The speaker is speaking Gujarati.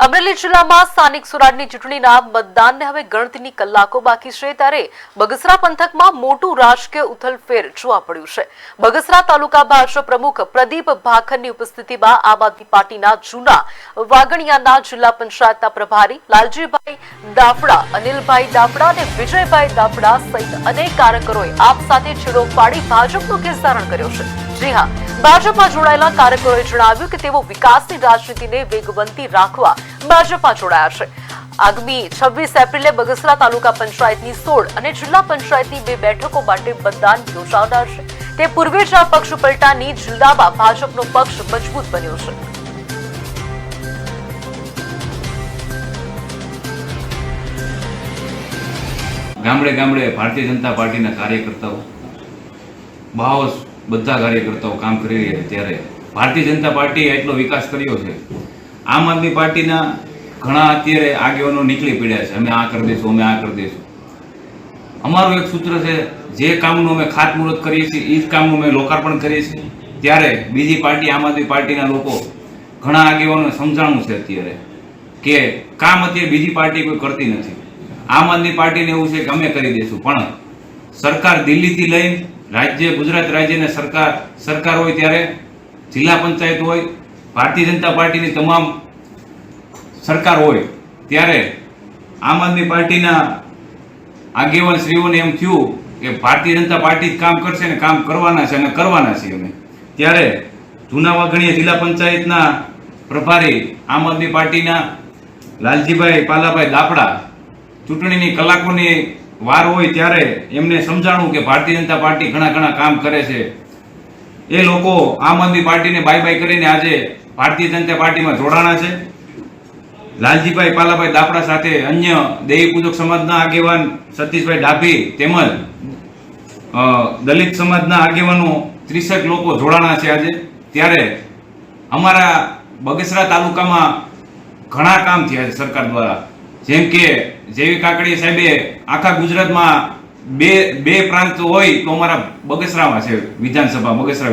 અમરેલી જિલ્લામાં સ્થાનિક સ્વરાજની ચૂંટણીના મતદાનને હવે ગણતરીની કલાકો બાકી છે ત્યારે બગસરા પંથકમાં મોટું રાજકીય ઉથલફેર જોવા પડ્યું છે। બગસરા તાલુકા ભાજપ પ્રમુખ પ્રદીપ ભાખરની ઉપસ્થિતિમાં આમ આદમી પાર્ટીના જૂના વાગણિયાના જિલ્લા પંચાયતના પ્રભારી લાલજીભાઈ દાફડા, અનિલભાઈ દાફડા અને વિજયભાઈ દાફડા સહિત અનેક કાર્યકરોએ આપ સાથે છેડો પાડી ભાજપનો કેસ ધારણ કર્યો છે। જી હા, ભાજપમાં જોડાયેલા કાર્યકરોએ જણાવ્યું કે તેઓ વિકાસની રાજનીતિને વેગવંતી રાખવા ભાજપમાં જોડાયા છે। આગામી 26 એપ્રિલે બગસરા તાલુકા પંચાયતની 16 અને જિલ્લા પંચાયતની 2 બેઠકો માટે મતદાન યોજાનાર છે। તે પૂર્વે જ આ પક્ષ પલટાની જિલ્લામાં ભાજપનો પક્ષ મજબૂત બન્યો છે। ગામડે ગામડે ભારતીય જનતા પાર્ટીના કાર્યકર્તાઓ બધા કાર્યકર્તાઓ કામ કરી રહ્યા છે ત્યારે ભારતીય જનતા પાર્ટીએ એટલો વિકાસ કર્યો છે। આમ આદમી પાર્ટીના ઘણા અત્યારે આગેવાનો નીકળી પડ્યા છે, અમે આ કરી દઈશું, અમે આ કરી દઈશું। અમારું એક સૂત્ર છે, જે કામનું અમે ખાતમુહૂર્ત કરીએ છીએ એ જ કામનું અમે લોકાર્પણ કરીએ છીએ। ત્યારે બીજી પાર્ટી આમ આદમી પાર્ટીના લોકો ઘણા આગેવાનોને સમજાણું છે અત્યારે કે કામ અત્યારે બીજી પાર્ટી કોઈ કરતી નથી। આમ આદમી પાર્ટીને એવું છે કે અમે કરી દઈશું, પણ સરકાર દિલ્હીથી લઈને રાજ્ય ગુજરાત રાજ્યની સરકાર હોય ત્યારે જિલ્લા પંચાયત હોય, ભારતીય જનતા પાર્ટીની તમામ સરકાર હોય ત્યારે આમ આદમી પાર્ટીના આગેવાન શ્રીઓને એમ થયું કે ભારતીય જનતા પાર્ટી જ કામ કરશે ને કામ કરવાના છે અને કરવાના છીએ અમે। ત્યારે જૂના વાઘણીયા જિલ્લા પંચાયતના પ્રભારી આમ આદમી પાર્ટીના લાલજીભાઈ પાલાભાઈ દાફડા ચૂંટણીની કલાકોની વાર હોય ત્યારે એમને સમજાણું કે ભારતીય જનતા પાર્ટી ઘણા કામ કરે છે। એ લોકો આમ આદમી પાર્ટીને બાય બાય કરીને આજે ભારતીય જનતા પાર્ટીમાં જોડાણા છે। લાલજીભાઈ પાલાભાઈ દાફડા સાથે અન્ય દેવી પૂજક સમાજના આગેવાન સતીશભાઈ ડાભી તેમજ દલિત સમાજના આગેવાનો 30 લોકો જોડાણા છે આજે। ત્યારે અમારા બગસરા તાલુકામાં ઘણા કામ થયા છે સરકાર દ્વારા, જેમ કે જેવી કાકડી સાહેબે આખા ગુજરાતમાં બે પ્રાંત હોય તો અમારા બગસરામાં છે વિધાનસભા બગસરા